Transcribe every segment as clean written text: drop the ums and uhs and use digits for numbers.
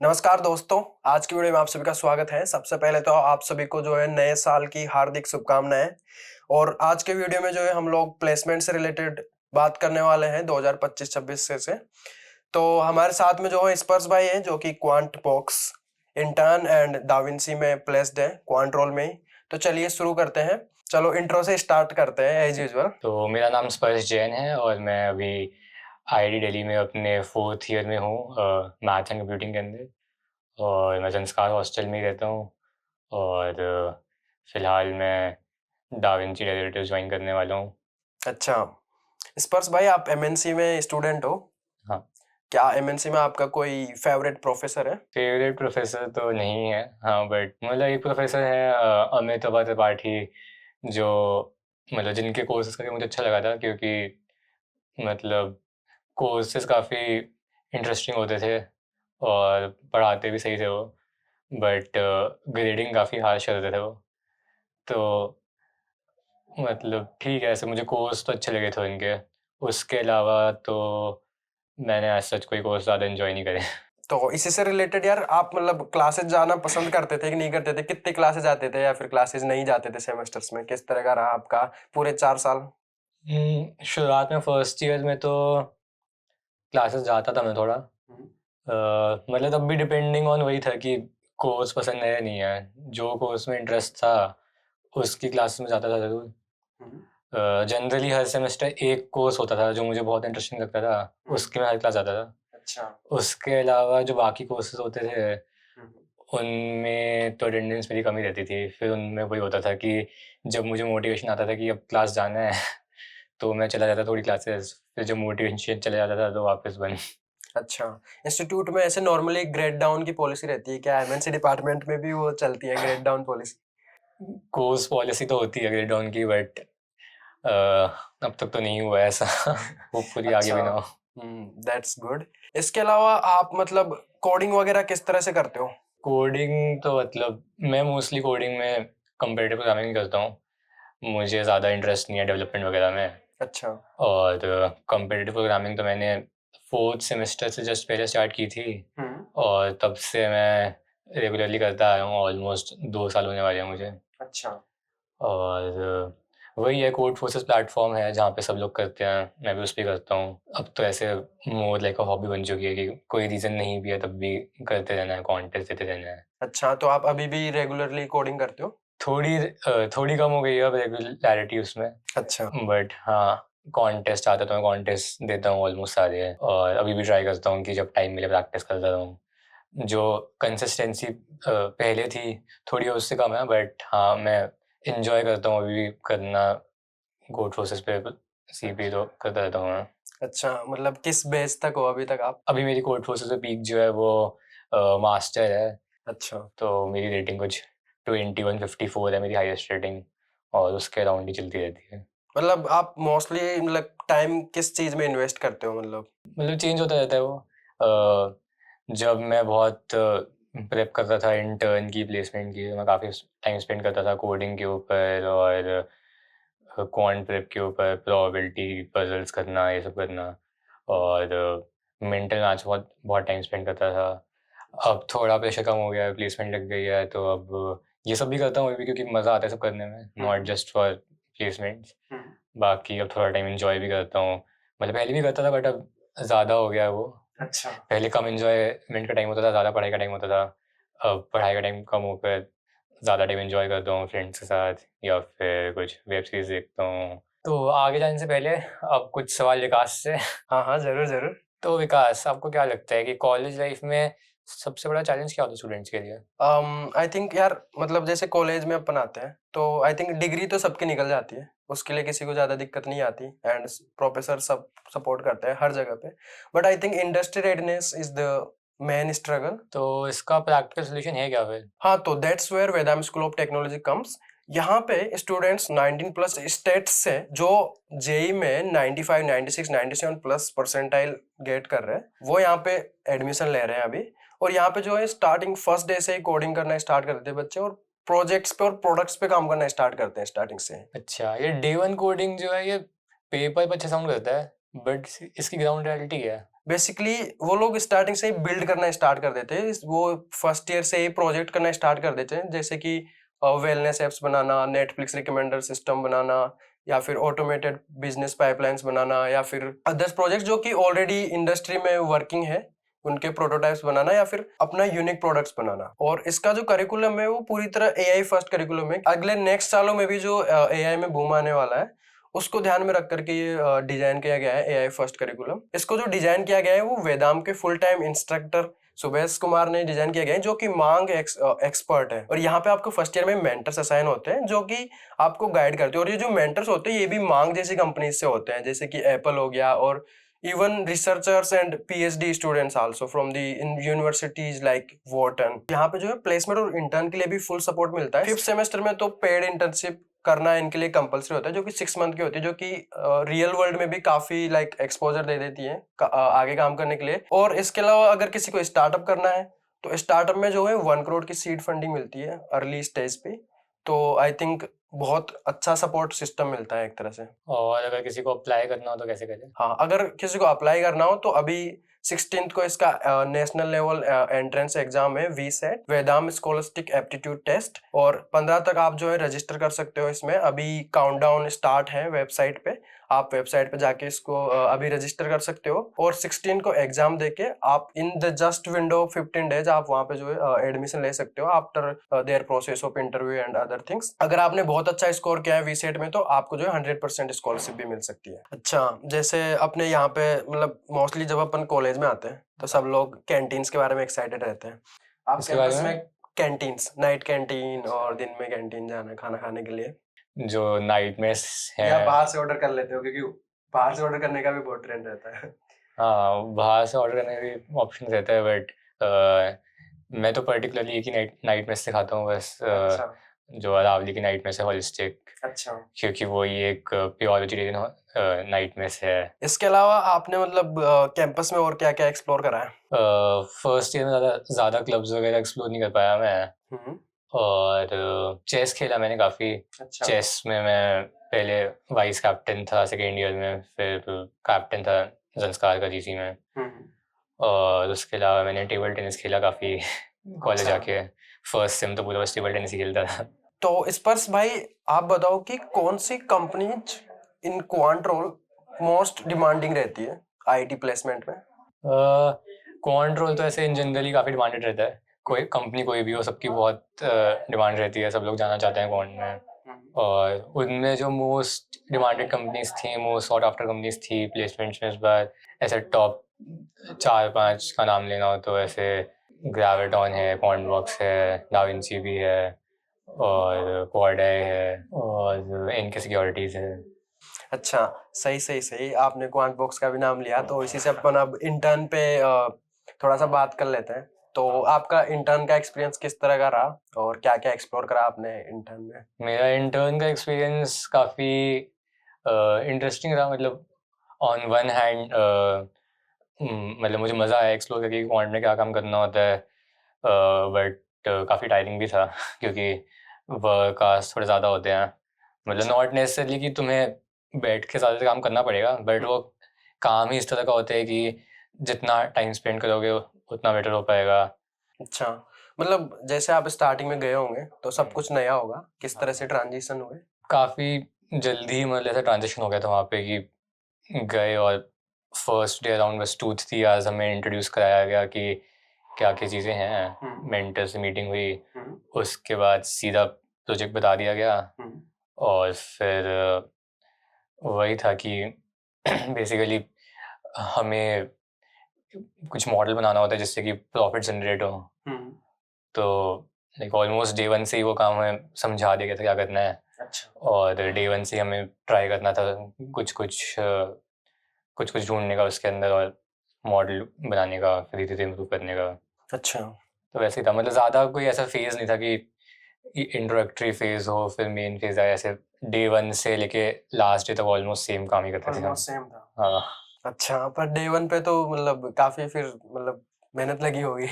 नमस्कार दोस्तों, आज की वीडियो में आप सभी का स्वागत है। सबसे पहले तो आप सभी को जो है नए साल की हार्दिक शुभकामनाएं। और आज के वीडियो में जो है हम लोग प्लेसमेंट से रिलेटेड बात करने वाले हैं 2025-26 से। तो हमारे साथ में जो है स्पर्श भाई हैं जो कि क्वांट बॉक्स इंटर्न एंड दाविंसी में प्लेस्ड है, क्वांट रोल में ही। तो चलिए शुरू करते हैं। चलो इंट्रो से स्टार्ट करते हैं एज यूजुअल। तो मेरा नाम स्पर्श जैन है और मैं अभी आईआईटी दिल्ली में अपने 4th ईयर में हूँ मैथ एंड कंप्यूटिंग के अंदर। और मैं संस्कार हॉस्टल में ही रहता हूँ। और फिलहाल मैं डाविंची डेरिवेटिव्स ज्वाइन करने वाला हूँ। अच्छा, स्पर्श भाई आप एमएनसी में स्टूडेंट हो। हाँ, क्या एमएनसी में आपका कोई फेवरेट प्रोफेसर है? फेवरेट प्रोफेसर तो नहीं है, हाँ, बट मतलब एक प्रोफेसर है अमित त्रिपाठी, जो मतलब जिनके कोर्सेज करके मुझे अच्छा लगा था, क्योंकि मतलब कोर्सेज काफ़ी इंटरेस्टिंग होते थे और पढ़ाते भी सही थे वो। बट ग्रेडिंग काफ़ी हार्श करते थे वो। तो मतलब ठीक है, ऐसे मुझे कोर्स तो अच्छे लगे थे उनके। उसके अलावा तो मैंने एज़ सच कोई कोर्स ज़्यादा एन्जॉय नहीं करे। तो इसी से रिलेटेड यार आप मतलब क्लासेस जाना पसंद करते थे कि नहीं करते थे? कितने क्लासेस जाते थे या फिर क्लासेस नहीं जाते थे सेमेस्टर्स में? किस तरह का रहा आपका पूरे 4 साल? शुरुआत में फर्स्ट ईयर में तो क्लासेस जाता था मैं थोड़ा। मतलब तब भी डिपेंडिंग ऑन वही था कि कोर्स पसंद है या नहीं है। जो कोर्स में इंटरेस्ट था उसकी क्लासेस में जाता था ज़रूर। जनरली हर सेमेस्टर एक कोर्स होता था जो मुझे बहुत इंटरेस्टिंग लगता था, उसके में हर क्लास जाता था। अच्छा। उसके अलावा जो बाकी कोर्सेज होते थे उनमें तो अटेंडेंस मेरी कम ही रहती थी। फिर उनमें वही होता था कि जब मुझे मोटिवेशन आता था कि अब क्लास जाना है तो मैं चला जाता थोड़ी क्लासेस, फिर जब मोटिवेशन चला जाता था तो वापस बंद। अच्छा, इंस्टीट्यूट में ऐसे नॉर्मली ग्रेड डाउन की पॉलिसी रहती है क्या? एमएनसी डिपार्टमेंट में भी वो चलती है grade down policy? Course policy तो होती है ग्रेड डाउन की, बट अब तक तो नहीं हुआ है ऐसा। होपफुली आगे अच्छा। भी ना हो। That's good. इसके अलावा आप मतलब कोडिंग वगैरह किस तरह से करते हो? कोडिंग तो मतलब मैं मोस्टली कोडिंग में कंपेटिटिव प्रोग्रामिंग करता हूँ। मुझे ज़्यादा इंटरेस्ट नहीं है डेवलपमेंट वगैरह में। अच्छा। और कंपेटिटिव प्रोग्रामिंग तो मैंने 4th सेमेस्टर से जस्ट पहले स्टार्ट की थी। और तब से मैं रेगुलरली करता आया हूँ, ऑलमोस्ट 2 साल होने वाले हैं मुझे। अच्छा। और वही है, कोड फोर्सेस प्लेटफॉर्म है जहाँ पे सब लोग करते हैं, मैं भी उस पर करता हूँ। अब तो ऐसे मोर लाइक अ हॉबी बन चुकी है कि कोई रीज़न नहीं भी है तब भी करते रहना है, कॉन्टेस्ट देते रहना है। अच्छा, तो आप अभी भी रेगुलरली कोडिंग करते हो? थोड़ी कम हो गई है अब रेगुलरिटी उसमें। अच्छा। बट हाँ, कॉन्टेस्ट आता है तो मैं कॉन्टेस्ट देता हूँ ऑलमोस्ट सारे। और अभी भी ट्राई करता हूँ कि जब टाइम मिले प्रैक्टिस करता रहूँ। जो कंसिस्टेंसी पहले थी थोड़ी उससे कम है, बट हाँ, मैं एन्जॉय करता हूँ अभी भी करना। कोड प्रोसेस पे सीपी तो करता रहता हूँ मैं। अच्छा, मतलब किस बेस तक हो अभी तक आप? अभी मेरी कोड प्रोसेस पे पीक जो है वो मास्टर है। अच्छा। तो मेरी रेटिंग कुछ 2154 है, मेरी हाईएस्ट रेटिंग। और उसके अराउंड ही चलती रहती है। मतलब आप मोस्टली मतलब टाइम किस चीज में इन्वेस्ट करते हो मतलब? मतलब चेंज होता रहता है वो। जब मैं बहुत प्रेप करता था इंटर्न की प्लेसमेंट की, तो मैं काफ़ी टाइम स्पेंड करता था कोडिंग के ऊपर और क्वांट प्रेप के ऊपर, प्रोबेबिलिटी पजल्स करना, ये सब करना। और मेंटल मैथ्स बहुत बहुत टाइम स्पेंड करता था। अब थोड़ा प्रेशर कम हो गया है, प्लेसमेंट लग गई है, तो अब ये सब भी करता हूँ अभी, क्योंकि मज़ा आता है सब करने में, नॉट जस्ट फॉर प्लेसमेंट्स। बाकी अब थोड़ा टाइम एन्जॉय भी करता हूँ। मतलब पहले भी करता था, बट अब ज़्यादा हो गया है वो। अच्छा। पहले कम एन्जॉयमेंट का टाइम होता था, ज़्यादा पढ़ाई का टाइम होता था। अब पढ़ाई का टाइम कम होकर ज़्यादा टाइम एन्जॉय करता हूँ फ्रेंड्स के साथ, या फिर कुछ वेब सीरीज़ देखता हूँ। तो आगे जाने से पहले अब कुछ सवाल विकास से। हाँ हाँ, जरूर जरूर। तो विकास, आपको क्या लगता है कि कॉलेज लाइफ में सबसे बड़ा चैलेंज क्या होता है स्टूडेंट्स के लिए? आई थिंक यार मतलब जैसे कॉलेज में अपन आते हैं तो आई थिंक डिग्री तो सबकी निकल जाती है, उसके लिए किसी को ज्यादा दिक्कत नहीं आती एंड प्रोफेसर सब सपोर्ट करते हैं हर जगह पे। But I think industry readiness is the main struggle. तो इसका प्रैक्टिकल सॉल्यूशन है क्या फिर? हाँ, तो that's where Vedant school of technology comes. यहाँ पे स्टूडेंट्स 19 प्लस स्टेट्स से जो जेई में 95 96 97 प्लस परसेंटाइल गेट कर रहे हैं, वो यहाँ पे एडमिशन ले रहे हैं अभी। और यहाँ पे जो है स्टार्टिंग फर्स्ट डे से ही कोडिंग करना स्टार्ट कर देते हैं बच्चे, और प्रोजेक्ट्स पे और प्रोडक्ट्स पे काम करना स्टार्ट करते हैं स्टार्टिंग से। अच्छा, ये डे वन कोडिंग जो है ये पेपर पे अच्छा साउंड करता है, बट इसकी ग्राउंड रियलिटी क्या है? बेसिकली वो लोग स्टार्टिंग से ही बिल्ड करना स्टार्ट कर देते हैं, वो फर्स्ट ईयर से ही प्रोजेक्ट करना स्टार्ट कर देते हैं, जैसे कि वेलनेस एप्स बनाना, नेटफ्लिक्स रिकमेंडर सिस्टम बनाना, या फिर ऑटोमेटेड बिजनेस पाइपलाइंस बनाना, या फिर अदर्स प्रोजेक्ट जो कि ऑलरेडी इंडस्ट्री में वर्किंग है उनके प्रोटोटाइप्स बनाना, या फिर अपना यूनिक प्रोडक्ट्स बनाना। और इसका जो करिकुलम है वो पूरी तरह एआई फर्स्ट करिकुलम है। अगले नेक्स्ट सालों में भी जो एआई में बूम आने वाला है उसको ध्यान में रख करके ये डिजाइन किया गया है एआई फर्स्ट करिकुलम। इसको जो डिजाइन किया गया है वो वेदांत के full time instructor Subesh Kumar ने डिजाइन किया गया है, जो कि मांग एक्सपर्ट है। और यहाँ पे आपको फर्स्ट ईयर में मेंटर्स असाइन होते हैं जो कि आपको गाइड करते हैं। और ये जो मेंटर्स होते हैं ये भी मांग जैसी कंपनीज से होते हैं, जैसे कि एप्पल हो गया, और even researchers and PhD students also from the universities like Wharton। यहाँ पे जो है प्लेसमेंट और इंटर्न के लिए भी फुल सपोर्ट मिलता है। 5th सेमेस्टर में तो पेड इंटर्नशिप करना इनके लिए कंपलसरी होता है, जो कि 6 मंथ की होती है, जो कि रियल वर्ल्ड में भी काफी लाइक एक्सपोजर दे देती है आगे काम करने के लिए। और इसके अलावा अगर किसी को स्टार्टअप करना है तो स्टार्टअप में जो है 1 करोड़ की सीड फंडिंग मिलती है अर्ली स्टेज पे। तो आई थिंक बहुत अच्छा सपोर्ट सिस्टम मिलता है एक तरह से। और अगर किसी को अप्लाई करना हो तो कैसे करें? हाँ, अगर किसी को अप्लाई करना हो तो अभी 16th को इसका नेशनल लेवल एंट्रेंस एग्जाम है, वीसेट वेदांत स्कॉलस्टिक एप्टीट्यूड टेस्ट। और 15 तक आप जो है रजिस्टर कर सकते हो इसमें। अभी काउंटडाउन स्टार्ट है वेबसाइट पे, आप वेबसाइट पे जाके इसको अभी रजिस्टर कर सकते हो। और 16 को एग्जाम देके आप in the just window 15 days आप वहाँ पे जो है एडमिशन ले सकते हो after their process of interview and other things. अगर आपने बहुत अच्छा स्कोर किया है वीसेट में तो आपको जो है 100% स्कॉलरशिप भी मिल सकती है। अच्छा, जैसे अपने यहाँ पे मतलब मोस्टली जब अपन कॉलेज में आते हैं तो सब लोग कैंटीन्स के बारे में एक्साइटेड रहते हैं। आप इसके बारे कैंपस में? में कैंटीन्स, नाइट कैंटीन और दिन में कैंटीन जाना खाना खाने के लिए, जो नाइट मेस है या बाहर से ऑर्डर कर लेते हो? क्योंकि बाहर से ऑर्डर करने का भी बहुत ट्रेंड रहता है। हाँ, बाहर से ऑर्डर करने का भी ऑप्शन रहता है, बट मैं तो पर्टिकुलरली एक ही नाइट मेस से खाता हूँ बस। अच्छा जो अरावली की नाइट मेस है होलिस्टिक, अच्छा। क्योंकि वो ही एक प्योर वेजिटेरियन नाइट मेस है। इसके अलावा आपने मतलब कैंपस में और क्या क्या एक्सप्लोर करा है? फर्स्ट ईयर में ज़्यादा क्लब्स वगैरह एक्सप्लोर नहीं कर पाया मैं। हम्म, और चेस खेला मैंने काफ़ी। अच्छा चेस में मैं पहले वाइस कैप्टन था सेकेंड ईयर में, फिर कैप्टन था संस्कार का जीसी में। हम्म, और उसके अलावा मैंने टेबल टेनिस खेला काफ़ी कॉलेज अच्छा। आके। फर्स्ट सेम तो पूरा बस टेबल टेनिस ही खेलता था। तो स्पर्श भाई, आप बताओ कि कौन सी companies in quant role most demanding रहती है आईटी प्लेसमेंट में? क्वांट रोल तो ऐसे इन जनरली काफ़ी डिमांडेड रहता है। कोई कंपनी कोई भी हो, सबकी बहुत डिमांड रहती है, सब लोग जाना चाहते हैं क्वांट में। और उनमें जो मोस्ट डिमांडेड कंपनीज थी, मोस्ट सॉट आफ्टर कंपनीज थी प्लेसमेंट्स में इस बार, ऐसे टॉप 4-5 का नाम लेना हो तो ऐसे ग्रेविटॉन है, क्वांटबॉक्स है, डाविंची भी है, और क्वाडाई है, और इनके सिक्योरिटीज़ है। अच्छा, सही सही सही, आपने क्वांट बॉक्स का भी नाम लिया तो इसी से अपन अब इंटर्न पे थोड़ा सा बात कर लेते हैं। तो आपका इंटर्न का एक्सपीरियंस किस तरह का रहा और क्या क्या एक्सप्लोर करा आपने इंटर्न में? मेरा इंटर्न का एक्सपीरियंस काफ़ी इंटरेस्टिंग रहा। मतलब ऑन वन हैंड मतलब मुझे मज़ा आया एक्सप्लोर करके कि क्वांट में क्या काम करना होता है, बट काफ़ी टायरिंग भी था क्योंकि वर्क आवर्स थोड़े ज़्यादा होते हैं। मतलब नॉट नेसेसरली कि तुम्हें बैठ के ज़्यादा काम करना पड़ेगा, बट वो काम ही इस तरह का होता है कि जितना टाइम स्पेंड करोगे उतना बेटर हो पाएगा। अच्छा, मतलब जैसे आप स्टार्टिंग में गए होंगे तो सब कुछ नया होगा, किस तरह से ट्रांजिशन हुए? काफ़ी जल्दी मतलब ऐसा ट्रांजिशन हो गया था वहाँ पे कि गए और फर्स्ट डे अराउंड बस 2-3 आवर्स हमें इंट्रोड्यूस कराया गया कि क्या क्या चीज़ें हैं। मेंटर से मीटिंग हुई, उसके बाद सीधा प्रोजेक्ट बता दिया गया। और फिर वही था कि बेसिकली हमें कुछ मॉडल बनाना होता है जिससे कि प्रॉफिट जनरेट हो। तो लाइक ऑलमोस्ट डे 1 से ही वो काम हमें समझा दिया गया था क्या करना है। अच्छा और डे 1 से ही हमें ट्राई करना था कुछ ढूँढने का उसके अंदर, और मॉडल बनाने का, फिर धीरे-धीरे इम्प्रूव करने का। अच्छा तो वैसे ही था, मतलब ज़्यादा कोई ऐसा फ़ेज़ नहीं था कि इंट्रोडक्टरी फ़ेज़ हो फिर मेन फ़ेज़ आए। ऐसे डे 1 से लेके लास्ट डे तक ऑलमोस्ट सेम काम ही करते थे हम। ऑलमोस्ट सेम था। हाँ। अच्छा, पर डे 1 पे तो मतलब काफी फिर मतलब मेहनत लगी होगी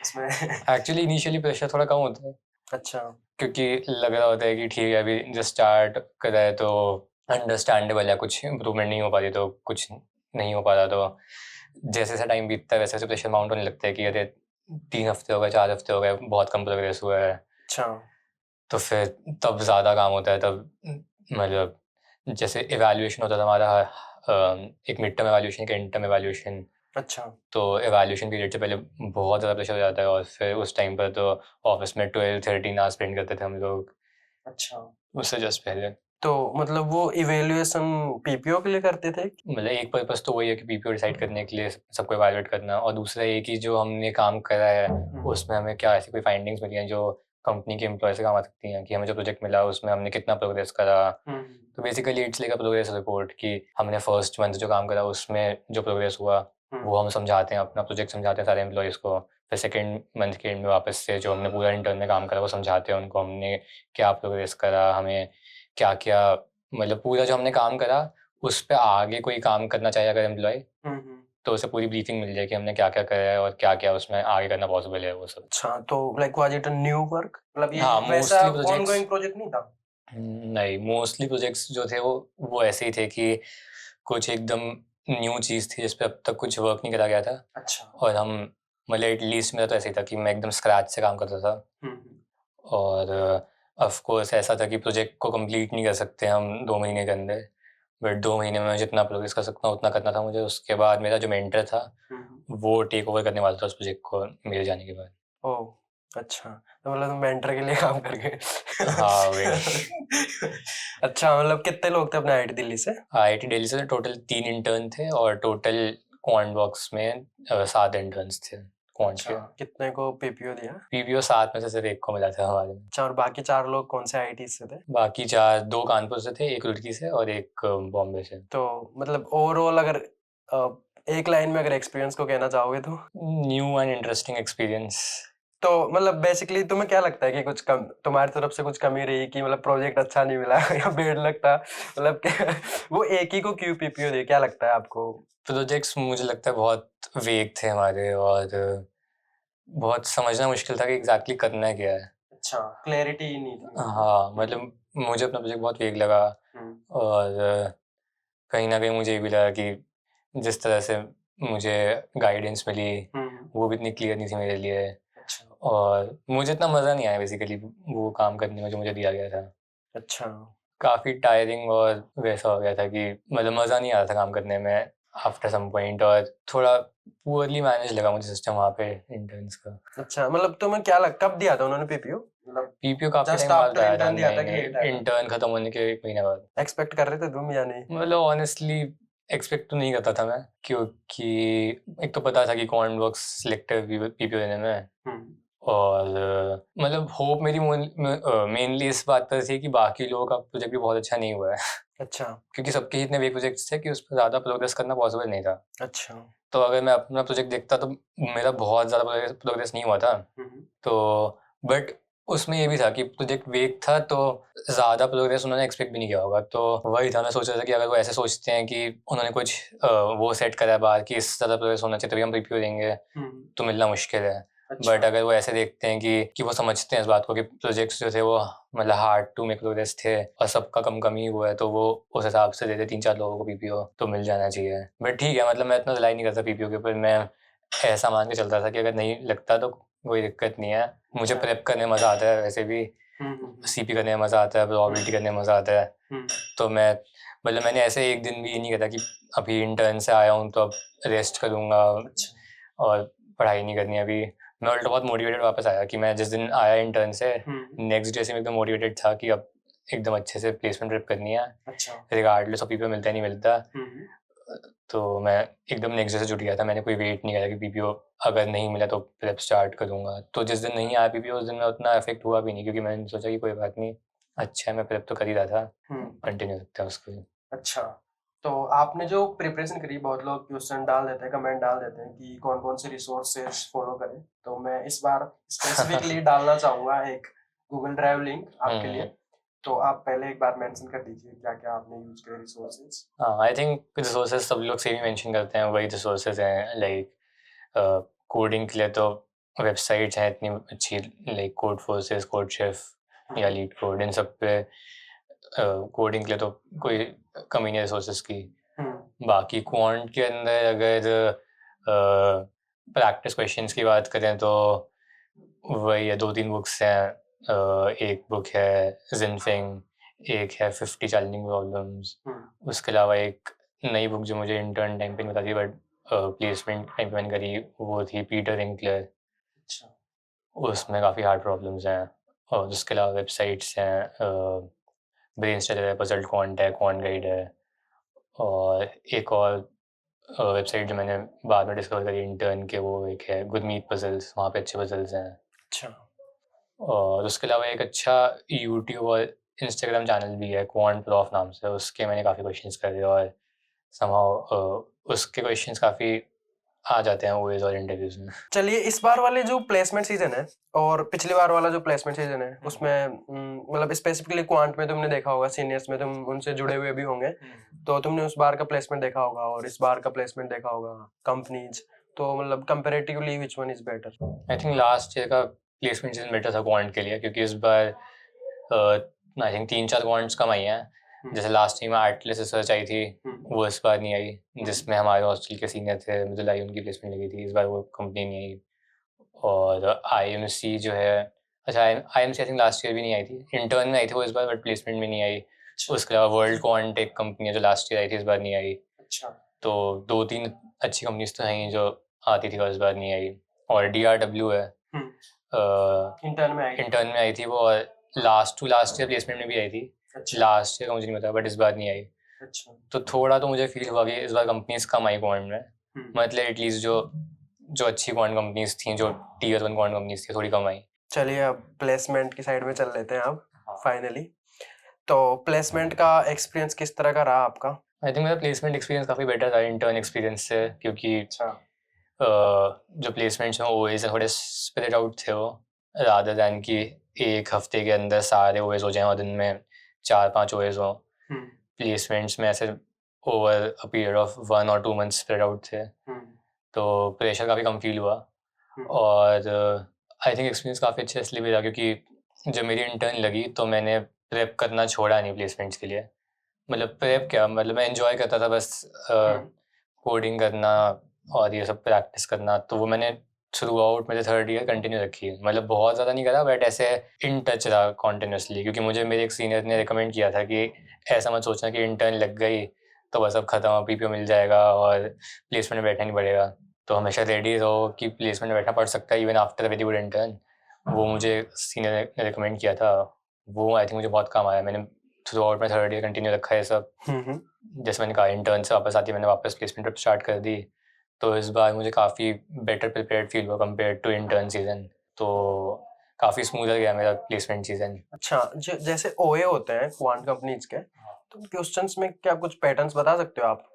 उसमें। एक्चुअली इनिशियली प्रेशर थोड़ा कम होता है अच्छा क्योंकि लग रहा होता है कि ठीक है अभी जस्ट स्टार्ट कर रहा है तो अंडरस्टैंडेबल है, कुछ इम्प्रूवमेंट नहीं हो पा रही तो कुछ नहीं हो पा रहा, तो जैसे टाइम बीतता है वैसे प्रेशर माउंट होने लगता है कि अरे 3 हफ्ते हो गए, 4 हफ्ते हो गए, बहुत कम प्रोग्रेस हुआ है। अच्छा। तो फिर तब ज़्यादा काम होता है, तब मतलब जैसे इवैल्यूएशन होता था हमारा, एक मिड टर्म इवैल्यूएशन, एक एंड टर्म इवैल्यूएशन। अच्छा। तो इवैल्यूएशन पीरियड से पहले बहुत ज़्यादा प्रेशर हो जाता है और फिर उस टाइम पर तो ऑफिस में 12-13 आवर्स स्पेंड करते थे हम लोग, अच्छा। उससे जस्ट पहले। तो मतलब वो इवैल्यूएशन पीपीओ के लिए करते थे? मतलब एक पर्पस तो वही है कि पीपीओ डिसाइड करने के लिए सबको इवैल्यूएट करना, और दूसरा ये कि जो हमने काम करा है उसमें हमें क्या ऐसी कोई फाइंडिंग्स मिली हैं जो कंपनी के एम्प्लॉय से काम आ सकती हैं, कि हमें जो प्रोजेक्ट मिला उसमें हमने कितना प्रोग्रेस करा। तो basically it's like a progress report, कि हमने फर्स्ट मंथ जो काम करा उसमें जो प्रोग्रेस हुआ वो हम समझाते हैं, अपना प्रोजेक्ट समझाते हैं सारे एम्प्लॉयज़ को। फिर सेकंड मंथ के एंड में वापस से जो हमने पूरा इंटर्न में काम करा वो समझाते हैं उनको, हमने क्या प्रोग्रेस करा, हमें क्या क्या, मतलब पूरा जो हमने काम करा उस पे आगे कोई काम करना चाहे अगर एम्प्लॉय, तो उसे पूरी ब्रीफिंग मिल जाए कि हमने क्या क्या करा है और क्या क्या उसमें आगे करना पॉसिबल है, वो सब। अच्छा, तो like was it a new work? मतलब ये हाँ, वैसा मोस्टली प्रोजेक्ट्स ऑनगोइंग प्रोजेक्ट नहीं था? नहीं, मोस्टली प्रोजेक्ट्स जो थे वो ऐसे ही थे कि कुछ एकदम न्यू चीज़ थी जिस पे अब तक कुछ वर्क नहीं करा गया था, अच्छा। और हम मतलब एटलीस्ट मेरा तो ऐसे ही था कि मैं एकदम स्क्रैच से काम करता था। और ऑफ कोर्स ऐसा था कि प्रोजेक्ट को कंप्लीट नहीं कर सकते हम 2 महीने के अंदर, बट 2 महीने में मैं जितना प्रोग्रेस कर सकता हूँ उतना करना था मुझे। उसके बाद मेरा जो मेंटर था वो टेक ओवर करने वाला था उस प्रोजेक्ट को मेरे जाने के बाद। ओह! अच्छा, तो मतलब तुम मेंटर के लिए काम कर गए। हाँ, वही। अच्छा, मतलब कितने लोग थे अपने आईआईटी दिल्ली से? आईआईटी दिल्ली से टोटल 3 इंटर्न थे और टोटल क्वांट बॉक्स में 7 इंटर्न्स थे क्वांट अच्छा, के। कितने को पीपीओ दिया? पीपीओ 7 में से सिर्फ 1 को मिला था हमारे में। अच्छा, और बाकी 4 लोग कौन से आईआईटी से थे? बाकी 4, 2 कानपुर से थे, 1 रुड़की से और 1 बॉम्बे से। तो मतलब ओवरऑल अगर अ, एक लाइन में अगर एक्सपीरियंस को कहना चाहोगे तो? New and interesting experience. तो मतलब बेसिकली तुम्हें क्या लगता है कि कुछ कम तुम्हारी तरफ से कुछ कमी रही कि मतलब प्रोजेक्ट अच्छा नहीं मिला या बैड लक था? मतलब वो एक ही को क्यों पीपीओ दिए, क्या लगता है आपको? प्रोजेक्ट्स मुझे लगता है बहुत वेग थे हमारे, और बहुत समझना मुश्किल था कि एग्ज़ैक्टली करना क्या है। अच्छा, क्लैरिटी ही नहीं थी। हाँ, मतलब मुझे अपना प्रोजेक्ट बहुत वेग लगा, हुँ। और कहीं न कहीं मुझे ये भी लगा कि जिस तरह से मुझे गाइडेंस मिली, वो भी इतनी क्लियर नहीं थी मेरे लिए, अच्छा। और मुझे इतना मज़ा नहीं आया बेसिकली वो काम करने में जो मुझे दिया गया था। अच्छा। काफ़ी टायरिंग और वैसा हो गया था कि मतलब मज़ा नहीं आ रहा था काम करने में आफ्टर सम पॉइंट, और थोड़ा पुअरली मैनेज लगा मुझे सिस्टम वहाँ पे इंटर्न्स का। अच्छा, मतलब तुम्हें क्या लग कब दिया था उन्होंने पीपीओ? मतलब पीपीओ काफ़ी जस्ट टाइम बाद आफ्टर आया था। इंटर्न दिया था कि नहीं, लेट आया था? इंटर्न खत्म होने के 1 महीने बाद। एक्सपेक्ट कर रहे थे तुम या नहीं? मतलब ऑनेस्टली एक्सपेक्ट तो नहीं करता था मैं, क्योंकि एक तो पता था कि कौन वर्क्स सिलेक्टिव पीपीओ देने में, हुँ। और मतलब होप मेरी मेनली इस बात पर थी कि बाकी लोगों का प्रोजेक्ट भी बहुत अच्छा नहीं हुआ है। अच्छा। क्योंकि सबके ही इतने वे प्रोजेक्ट्स थे कि उस पर ज़्यादा प्रोग्रेस करना पॉसिबल नहीं था। अच्छा। तो अगर मैं अपना प्रोजेक्ट देखता तो मेरा बहुत ज़्यादा प्रोग्रेस नहीं हुआ था। तो बट उसमें ये भी था कि प्रोजेक्ट वेग था, तो ज़्यादा प्रोग्रेस उन्होंने एक्सपेक्ट भी नहीं किया होगा। तो वही था, मैं सोच रहा था कि अगर वो ऐसे सोचते हैं कि उन्होंने कुछ वो सेट करा है बाहर कि इस ज़्यादा प्रोग्रेस होना चाहिए तभी हम पीपीओ देंगे, तो मिलना मुश्किल है। अच्छा। बट अगर वो ऐसे देखते हैं कि वो समझते हैं इस बात को कि प्रोजेक्ट्स जो थे वो मतलब हार्ड टू मेक प्रोग्रेस थे और सबका कम ही हुआ है, तो वो उस हिसाब से दे दे 3-4 लोगों को पीपीओ, तो मिल जाना चाहिए। बट ठीक है, मतलब मैं इतना रिलाई नहीं करता पीपीओ के ऊपर, मैं ऐसा मान के चलता था कि अगर नहीं लगता तो कोई दिक्कत नहीं है। मुझे अच्छा। प्रेप करने में मज़ा आता है वैसे भी, सीपी करने में मज़ा आता है, प्रोबेबिलिटी करने में मज़ा आता है। तो मैं मतलब मैंने ऐसे एक दिन भी ये नहीं करा कि अभी इंटर्न से आया हूँ तो अब रेस्ट करूँगा अच्छा। और पढ़ाई नहीं करनी अभी। मैं उल्टा बहुत मोटिवेटेड वापस आया कि मैं जिस दिन आया इंटर्न से नेक्स्ट डे से मैं एकदम मोटिवेटेड था कि अब एकदम अच्छे से प्लेसमेंट प्रेप करनी है, अच्छा। रिगार्डलेस ऑफ पीपीओ मिलता है नहीं मिलता। तो मैं एकदम नेक्स्ट डे से जुट गया था, मैंने कोई वेट नहीं करा कि पीपीओ अगर नहीं मिला तो प्रेप स्टार्ट करूँगा। तो जिस दिन नहीं आया पीपीओ उस दिन में उतना इफेक्ट हुआ भी नहीं, क्योंकि मैंने सोचा कि कोई बात नहीं, अच्छा है मैं प्रेप तो कर ही रहा था, कंटिन्यू रखता है उसको। अच्छा, तो आपने जो प्रिपरेशन करी, बहुत लोग क्वेश्चन डाल देते हैं, कमेंट डाल देते हैं कि कौन-कौन से रिसोर्सेज फॉलो करें, तो मैं इस बार स्पेसिफिकली डालना चाहूँगा एक गूगल ड्राइव लिंक आपके लिए। तो आप पहले एक बार मेंशन कर दीजिए क्या-क्या आपने यूज़ करे रिसोर्सेज। हाँ, आई थिंक रिसोर्सेज सब लोग सेम ही मेंशन करते हैं, वही रिसोर्सेज हैं। लाइक कोडिंग के लिए तो वेबसाइट्स हैं इतनी अच्छी, like code forces, code chef या लीड कोड, इन सब पे कोडिंग के लिए तो कोई कमी नहीं है रिसोर्सेज की। बाकी क्वांट के अंदर अगर प्रैक्टिस क्वेश्चंस की बात करें तो वही है, 2-3 बुक्स हैं। एक बुक है ज़िनफिंग, एक है 50 चैलेंजिंग प्रॉब्लम्स। उसके अलावा एक नई बुक जो मुझे इंटर्न टाइम पे नहीं पता थी बट प्लेसमेंट टाइम पे मैंने करी, वो थी पीटर विंकलर। अच्छा। उसमें काफ़ी हार्ड प्रॉब्लम्स हैं। और उसके अलावा वेबसाइट्स हैं, ब्रेनस्टैटर है, पजल क्वांट है, क्वांट गाइड है। और एक और वेबसाइट जो मैंने बाद में डिस्कवर करी इंटर्न के, वो एक है गुरमीत पजल्स, वहाँ पे अच्छे पजल्स हैं। अच्छा। और उसके अलावा एक अच्छा यूट्यूब और इंस्टाग्राम चैनल भी है क्वांट प्रॉफ नाम से, उसके मैंने काफ़ी क्वेश्चंस करे और समहाउ उसके क्वेश्चंस काफ़ी आ जाते हैं ओएस और इंटरव्यूज में। चलिए, इस बार वाले जो प्लेसमेंट सीजन है और पिछली बार वाला जो प्लेसमेंट सीजन है उसमें मतलब स्पेसिफिकली क्वांट में तुमने देखा होगा, सीनियर्स में तुम उनसे जुड़े हुए भी होंगे, तो तुमने उस बार का प्लेसमेंट देखा होगा और इस बार का प्लेसमेंट देखा होगा कंपनीज, तो मतलब comparatively which one is better? I think last year का प्लेसमेंट सीजन बेटर था क्वांट के लिए, क्योंकि इस बार आई थिंक 3-4 क्वांट्स कम आई हैं। जैसे लास्ट टाइम एटलस रिसर्च आई थी, वो इस बार नहीं आई, जिसमें हमारे हॉस्टल के सीनियर थे मुझे आई, उनकी प्लेसमेंट लगी थी। इस बार वो कंपनी नहीं आई। और आईएमसी जो है, अच्छा IMC I think last year भी नहीं आई थी, इंटर्न में आई थी वो इस बार, बट प्लेसमेंट में नहीं आई। उसके अलावा वर्ल्ड क्वांट एक कंपनी है जो लास्ट ईयर आई थी, इस बार नहीं आई। अच्छा। तो 2-3 अच्छी कंपनीज तो हैं जो आती थी और इस बार नहीं आई। और DRW है, इंटर्न में आई थी वो, और लास्ट ईयर प्लेसमेंट में भी आई थी। अच्छा। लास्ट ईयर का मुझे नहीं पता, बट इस बार नहीं आई। अच्छा। तो थोड़ा तो मुझे फील हुआ कि इस बार कंपनीज कम आई क्वांट में। मतलब एटलीस्ट जो अच्छी क्वांट कंपनीज थी, जो Tier 1 क्वांट कंपनीज थी, थोड़ी कम आई। चलिए, अब प्लेसमेंट की साइड में चल लेते हैं अब हाँ। फाइनली। तो प्लेसमेंट का एक्सपीरियंस किस तरह का रहा आपका? आई थिंक मेरा प्लेसमेंट एक्सपीरियंस काफ़ी बेटर था इंटर्न एक्सपीरियंस से, क्योंकि अच्छा। जो प्लेसमेंट्स हैं ओएस थोड़े स्प्रेड आउट थे वो, रादर दैन कि एक हफ्ते के अंदर सारे ओएस हो जाएं और दिन में 4-5 ओएस हों। प्लेसमेंट्स में ऐसे over a period of 1 or 2 months spread out थे, तो प्रेशर काफ़ी कम फील हुआ। और आई थिंक एक्सपीरियंस काफ़ी अच्छा इसलिए भी रहा क्योंकि जब मेरी इंटर्न लगी तो मैंने प्रेप करना छोड़ा नहीं प्लेसमेंट्स के लिए। मतलब प्रेप क्या, मतलब मैं एंजॉय करता था बस कोडिंग करना और ये सब प्रैक्टिस करना, तो वो मैंने थ्रू आउट मेरे 3rd ईयर कंटिन्यू रखी। मतलब बहुत ज़्यादा नहीं करा, बट ऐसे इन टच रहा कॉन्टिन्यूसली, क्योंकि मुझे मेरे एक सीनियर ने रिकमेंड किया था कि ऐसा मत सोचना कि इंटर्न लग गई तो बस अब ख़त्म, PPO मिल जाएगा और प्लेसमेंट में बैठना नहीं पड़ेगा। तो हमेशा रेडी रहो कि प्लेसमेंट में बैठना पड़ सकता है even after a very good intern. वो मुझे सीनियर ने रिकमेंड किया था, वो आई थिंक मुझे बहुत काम आया। मैंने थ्रू आउट में 3rd ईयर कंटिन्यू रखा है सब। जैसे मैंने कहा, इंटर्न से वापस आती मैंने वापस प्लेसमेंट प्रेप स्टार्ट कर दी, तो इस बार मुझे काफ़ी बेटर प्रिपेयर्ड फील हुआ कंपेयर टू इंटर्न सीजन। तो काफ़ी स्मूथर गया मेरा प्लेसमेंट सीजन। अच्छा, जैसे ओए होते हैं क्वांट कंपनीज के, तो क्वेश्चंस में क्या कुछ पैटर्न्स बता सकते हो आप?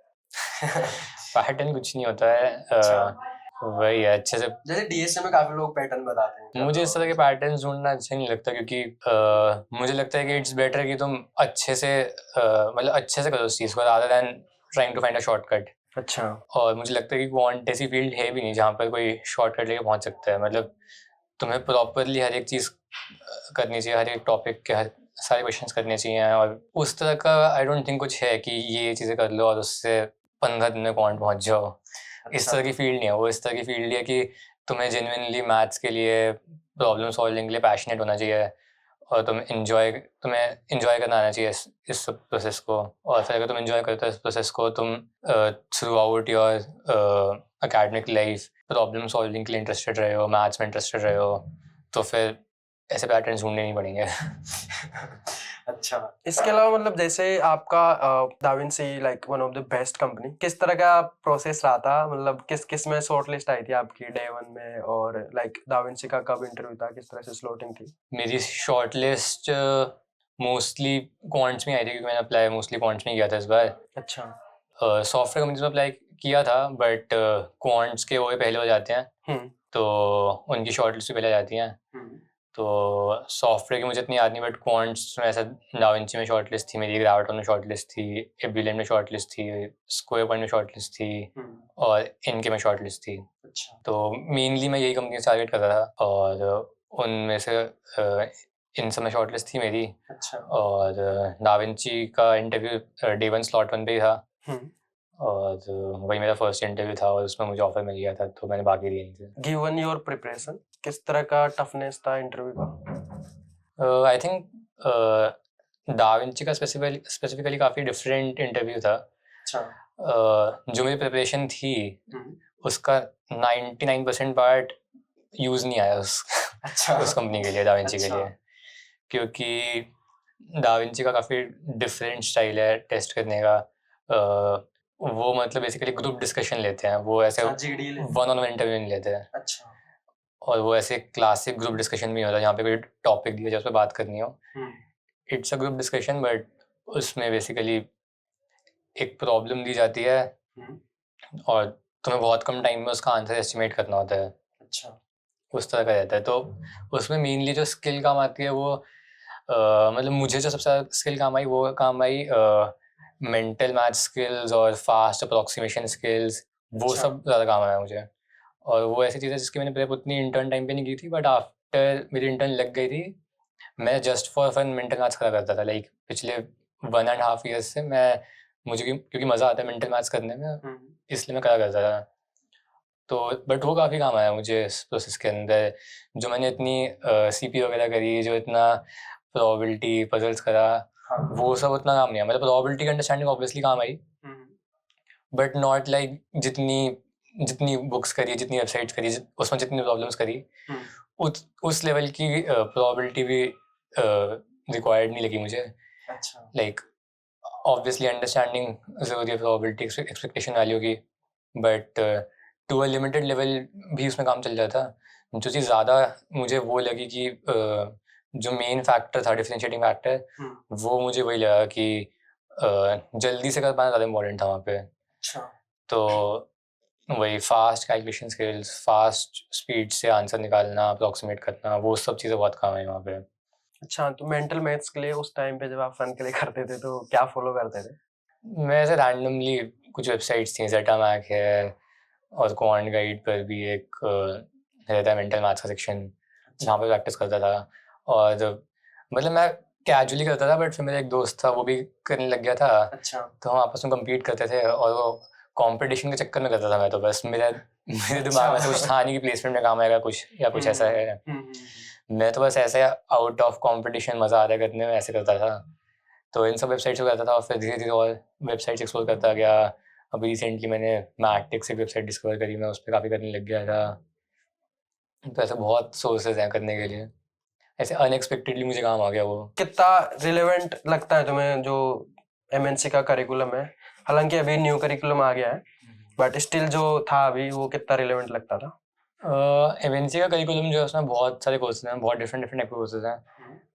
पैटर्न कुछ नहीं होता है, वही है अच्छे से। जैसे डीएसए में काफी लोग पैटर्न बताते हैं। मुझे इस तरह के पैटर्न ढूंढना अच्छा नहीं लगता, क्योंकि मुझे लगता है कि इट्स बेटर कि तुम अच्छे से मतलब अच्छे से करो उस चीज़ को, rather than trying to find a shortcut. अच्छा। और मुझे लगता है कि क्वांट ऐसी फील्ड है भी नहीं जहाँ पर कोई शॉर्टकट लेके पहुँच सकता है। मतलब तुम्हें प्रॉपरली हर एक चीज़ करनी चाहिए, हर एक टॉपिक के हर सारे क्वेश्चंस करने चाहिए, और उस तरह का आई डोंट थिंक कुछ है कि ये चीज़ें कर लो और उससे 15 दिन में क्वांट पहुँच जाओ। इस तरह की फील्ड नहीं है वो। इस तरह की फील्ड है कि तुम्हें जेन्युइनली मैथ्स के लिए, प्रॉब्लम सॉल्विंग के लिए पैशनेट होना चाहिए, और तुम्हें एंजॉय करना आना चाहिए इस प्रोसेस को। और फिर अगर तुम एंजॉय करते हो इस प्रोसेस को, तुम through out your academic life problem solving के लिए इंटरेस्टेड रहे हो, मैथ्स में इंटरेस्टेड रहे हो, तो फिर ऐसे पैटर्न्स ढूंढने नहीं पड़ेंगे। अच्छा, इसके अलावा मतलब जैसे आपका Da Vinci like one of the best company, किस तरह का प्रोसेस रहा था? मतलब किस में शॉर्ट लिस्ट आई थी आपकी डे 1 में, और लाइक दाविंसी का कब इंटरव्यू था, किस तरह से स्लॉटिंग थी? मेरी शॉर्ट लिस्ट मोस्टली क्वांट्स में आई थी, क्योंकि मैंने अप्लाई मोस्टली क्वांट्स में किया था इस बार। अच्छा। सॉफ्टवेयर कंपनीज में अप्लाई किया था, बट क्वांट्स के वो पहले हो जाते हैं, तो उनकी शॉर्ट लिस्ट भी पहले आ जाती हैं। तो सॉफ्टवेयर की मुझे इतनी याद नहीं, बट क्वांट्स में ऐसा डाविंची में शॉर्ट लिस्ट थी मेरी, ग्राविटॉन में शॉर्ट लिस्ट थी, एब्यूलेंट में शॉर्ट लिस्ट थी, स्क्वायर पॉइंट में शॉर्ट लिस्ट थी, और इनके में शॉर्ट लिस्ट थी। अच्छा। तो मेनली मैं यही कंपनी टारगेट कर रहा था, और उनमें से इन सब में शॉर्ट लिस्ट थी मेरी। अच्छा। और डाविंची का इंटरव्यू Day 1 स्लॉट 1 पे ही था, और वही मेरा फर्स्ट इंटरव्यू था और उसमें मुझे ऑफर मिल गया था, तो मैंने बाकी दिए नहीं थे। गिवन योर प्रिपरेशन, किस तरह का टफनेस था इंटरव्यू का? आई थिंक दा विंची का स्पेसिफिकली काफ़ी डिफरेंट इंटरव्यू था। अच्छा। जो मेरी प्रिपरेशन थी हम्म, उसका 99% पार्ट यूज़ नहीं आया अच्छा। उस कंपनी के लिए, दा विंची के अच्छा। लिए, क्योंकि दा विंची का काफ़ी डिफरेंट स्टाइल है टेस्ट करने का। वो मतलब बेसिकली ग्रुप डिस्कशन लेते हैं, वो ऐसे अच्छा, GD लेते हैं। वन ऑन वन इंटरव्यू नहीं लेते हैं। अच्छा। और वो ऐसे क्लासिक ग्रुप डिस्कशन भी होता है जहाँ पे कोई टॉपिक दिया जाए उस पर बात करनी हो। It's a group discussion, but उसमें बेसिकली एक प्रॉब्लम दी जाती है और तुम्हें बहुत कम टाइम में उसका आंसर एस्टिमेट करना होता है। अच्छा। उस तरह का रहता है। तो उसमें मेनली जो स्किल काम आती है वो मतलब मुझे जो सबसे ज़्यादा स्किल काम आई वो काम आई मेंटल मैथ स्किल्स और फास्ट अप्रॉक्सीमेशन स्किल्स, वो अच्छा। सब ज़्यादा काम आया मुझे। और वो ऐसी चीज़ है जिसकी मैंने प्रेप उतनी इंटर्न टाइम पे नहीं की थी, बट आफ्टर मेरी इंटर्न लग गई थी मैं just for fun mental maths करा करता था। लाइक पिछले 1.5 ईयर्स से मैं, मुझे क्योंकि मज़ा आता है मेंटल मैथ्स करने में, इसलिए मैं करा करता था। तो बट वो काफ़ी काम आया मुझे इस प्रोसेस के अंदर। जो मैंने इतनी सीपी वगैरह करी, जो इतना प्रोबेबिलिटी पजल्स करा, हाँ। वो सब उतना काम नहीं आया। मतलब प्रोबेबिलिटी की अंडरस्टैंडिंग ऑब्वियसली काम आई, बट नॉट लाइक जितनी जितनी बुक्स करी, जितनी वेबसाइट्स करी, उसमें जितनी प्रॉब्लम्स करी, उस लेवल की प्रोबेबिलिटी भी रिक्वायर्ड नहीं लगी मुझे। अच्छा। लाइक ऑब्वियसली अंडरस्टैंडिंग ज़रूरी है प्रोबेबिलिटी एक्सपेक्टेशन वैल्यू की, but to a limited level भी उसमें काम चल जाता। जो चीज़ ज़्यादा मुझे वो लगी कि जो मेन फैक्टर था, डिफरेंशिएटिंग फैक्टर, वो मुझे वही लगा कि जल्दी से कर पाना ज़्यादा इम्पोर्टेंट था वहाँ पे। अच्छा। तो वही fast calculation skills, fast speed से आंसर निकालना, अप्रॉक्सीमेट करना, वो सब चीज़ें बहुत काम आई वहाँ पे। अच्छा, तो मेंटल मैथ्स के लिए उस टाइम पे जब आप फन के लिए करते थे तो क्या फॉलो करते थे? मैं ऐसे रैंडमली कुछ वेबसाइट्स थी, ज़ेटामैक है और क्वांट गाइड पर भी एक रहता है मेंटल मैथ्स का सेक्शन, जहाँ पे प्रैक्टिस करता था। और मतलब मैं कैजुअली करता था, बट फिर मेरा एक दोस्त था वो भी करने लग गया था, अच्छा। तो हम आपस में कम्पीट करते थे। और वो कॉम्पिटिशन के चक्कर में करता था मैं, तो बस मेरे दिमाग में ऐसा कुछ था नहीं कि प्लेसमेंट में काम आएगा कुछ या कुछ ऐसा है। मैं तो बस ऐसे आउट ऑफ कॉम्पिटिशन मज़ा आ रहा है करने में, ऐसे करता था। तो इन सब वेबसाइट्स को करता था और फिर धीरे-धीरे और वेबसाइट्स एक्सप्लोर करता गया। अभी रिसेंटली मैंने मैथमेटिक्स एक वेबसाइट डिस्कवर करी, मैं उस पे काफ़ी करने लग गया था। तो ऐसे बहुत सोर्सेज़ हैं करने के लिए। ऐसे अनएक्सपेक्टेडली मुझे काम आ गया वो। कितना रिलेवेंट लगता है तुम्हें जो एमएनसी का करिकुलम है? हालांकि अभी न्यू करिकुलम आ गया है, बट स्टिल जो था अभी वो कितना रिलेवेंट लगता था? एमएनसी का करिकुलम जो है उसमें बहुत सारे कोर्सेज हैं, बहुत डिफरेंट डिफरेंट टाइप के कोर्सेज हैं।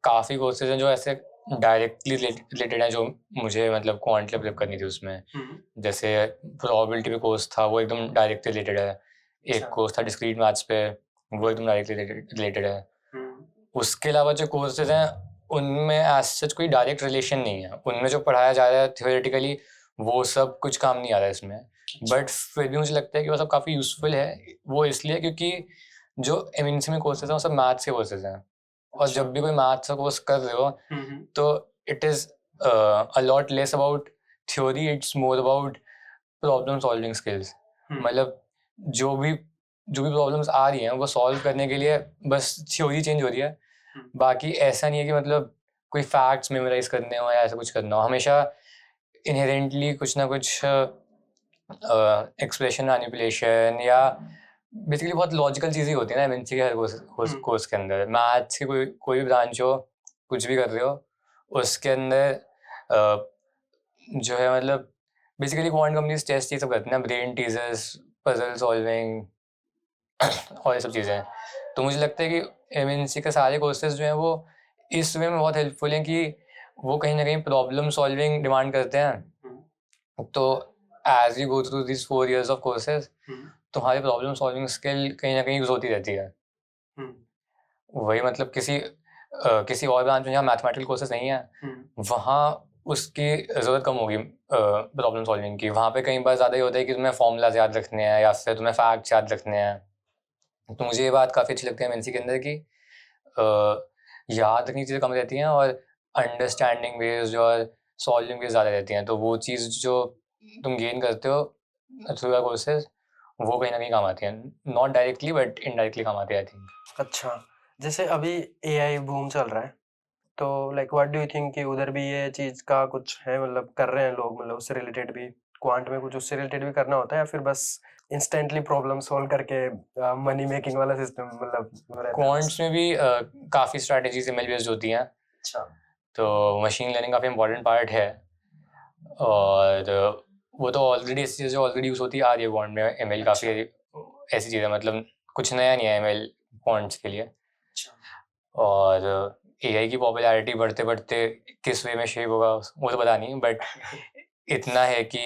काफ़ी कोर्सेज हैं जो ऐसे डायरेक्टली रिलेटेड हैं, जो मुझे मतलब क्वांट डेवलप करनी थी उसमें। जैसे प्रोबेबिलिटी पे कोर्स था, वो एकदम डायरेक्ट रिलेटेड है। एक कोर्स था डिस्क्रीट मैथ्स पे, वो एकदम डायरेक्टली रिलेटेड है। उसके अलावा जो कोर्सेज हैं उनमें एज सच कोई डायरेक्ट रिलेशन नहीं है। उनमें जो पढ़ाया जा रहा है थियोरेटिकली, वो सब कुछ काम नहीं आ रहा है इसमें। बट फिर भी मुझे लगता है कि वो सब काफ़ी यूज़फुल है। वो इसलिए क्योंकि जो एमएनसी में कोर्सेज हैं वो सब मैथ्स के कोर्सेज हैं। और जब भी कोई मैथ्स का कोर्स कर रहे हो तो it is a lot less about theory, it's more about problem solving skills. मतलब जो भी प्रॉब्लम्स आ रही हैं वो सॉल्व करने के लिए बस थ्योरी चेंज हो रही है। बाकी ऐसा नहीं है कि मतलब कोई फैक्ट्स मेमोराइज करने हो या ऐसा कुछ करना हो। हमेशा इनहेरेंटली कुछ ना कुछ एक्सप्रेशन मैनिपुलेशन या बेसिकली बहुत लॉजिकल चीज़ें होती हैं ना एमएनसी के हर कोर्स के अंदर। मैथ्स की कोई भी ब्रांच हो, कुछ भी कर रहे हो, उसके अंदर जो है मतलब बेसिकली क्वांट कंपनीज टेस्ट ये सब करती हैं ना, ब्रेन टीजर्स, पजल सॉल्विंग और ये सब चीज़ें। तो मुझे लगता है कि एमएनसी के सारे कोर्सेज जो हैं वो इस वे में बहुत हेल्पफुल हैं कि वो कहीं ना कहीं प्रॉब्लम सॉल्विंग डिमांड करते हैं। तो as you go through this 4 years of courses, तुम्हारी प्रॉब्लम सॉल्विंग स्किल कहीं ना कहीं यूज होती रहती है। वही मतलब किसी और ब्रांच में जहाँ मैथमेटिकल कोर्सेज नहीं है, वहाँ उसकी ज़रूरत कम होगी प्रॉब्लम सॉल्विंग की। वहाँ पे कई बार ज़्यादा ये होता है कि तुम्हें फॉर्मूलाज याद रखने हैं या फिर तुम्हें फैक्ट्स याद रखने हैं। तो मुझे ये बात काफ़ी अच्छी लगती है एमएनसी के अंदर कि याद रखने की चीज़ें कम रहती हैं और अंडरस्टैंडिंग बेस्ड और सॉल्विंग बेस्ड ज़्यादा रहती हैं। तो वो चीज़ जो तुम गेन करते हो थ्रू योर कोर्सेज, वो कहीं ना कहीं काम आती है, नॉट डायरेक्टली बट इनडायरेक्टली काम आती है आई थिंक। अच्छा, जैसे अभी एआई बूम चल रहा है, तो like what do you think कि उधर भी ये चीज़ का कुछ है, मतलब कर रहे हैं लोग, मतलब उससे रिलेटेड भी क्वांट में कुछ उससे रिलेटेड भी करना होता है, या फिर बस इंस्टेंटली प्रॉब्लम सॉल्व करके मनी मेकिंग वाला सिस्टम मतलब रहता है बस? क्वांट्स में भी काफ़ी स्ट्रैटेजीज एमएल बेस्ड होती हैं, अच्छा। तो मशीन लर्निंग काफ़ी इंपॉर्टेंट पार्ट है। और वो तो ऑलरेडी ऐसी चीज़ें ऑलरेडी यूज़ होती आ रही है क्वांट में, एमएल काफ़ी ऐसी चीज़ है, मतलब कुछ नया नहीं है एमएल क्वांट्स के लिए। अच्छा। और एआई की पॉपुलैरिटी बढ़ते बढ़ते किस वे में शेप होगा वो तो पता नहीं, बट इतना है कि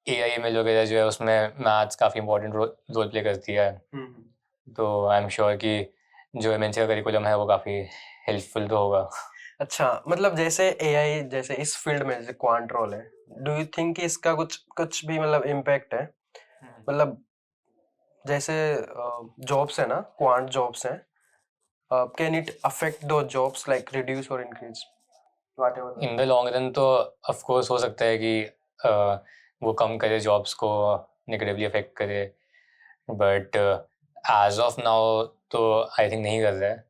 एआई एमएल वगैरह जो है उसमें मैथ्स काफ़ी इंपॉर्टेंट रोल प्ले करती है, तो आई एम श्योर कि जो एमएनसी का करिकुलम है वो काफ़ी हेल्पफुल तो होगा। अच्छा, मतलब जैसे एआई जैसे इस फील्ड में जैसे क्वांट रोल है, डू यू थिंक कि इसका कुछ कुछ भी मतलब इम्पैक्ट है? मतलब जैसे जॉब्स है ना, क्वांट जॉब्स हैं, कैन इट अफेक्ट दो जॉब्स लाइक रिड्यूस और increase whatever? In the long run तो ऑफ कोर्स हो सकता है कि वो कम करे, जॉब्स को नेगेटिवली अफेक्ट करे, बट एज ऑफ नाउ तो आई थिंक नहीं कर रहा है।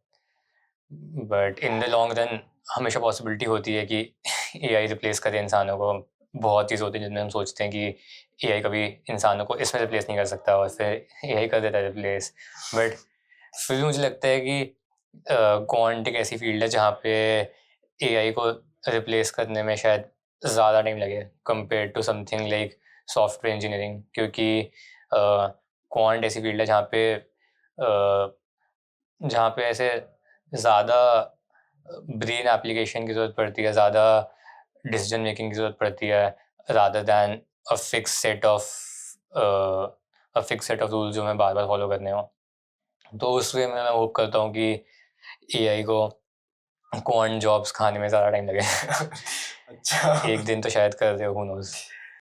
But in the long run हमेशा पॉसिबिलिटी होती है कि एआई रिप्लेस करे इंसानों को। बहुत चीज़ होती है जिनमें हम सोचते हैं कि एआई कभी इंसानों को इसमें रिप्लेस नहीं कर सकता, और फिर एआई कर देता है रिप्लेस। बट फिर भी मुझे लगता है कि क्वांट एक ऐसी फील्ड है जहाँ पे एआई को रिप्लेस करने में शायद ज़्यादा टाइम लगे compare to something like software engineering, क्योंकि क्वांट ऐसी फील्ड है जहाँ पे ऐसे ज़्यादा ब्रेन एप्लीकेशन की ज़रूरत पड़ती है, ज़्यादा डिसीजन मेकिंग की ज़रूरत पड़ती है, rather than a fix set of rules जो मैं बार बार फॉलो करने हो। तो उस वे में मैं होप करता हूँ कि एआई को क्वांट जॉब्स खाने में ज़्यादा टाइम लगे। अच्छा। एक दिन तो शायद कर दे, हू नोज़।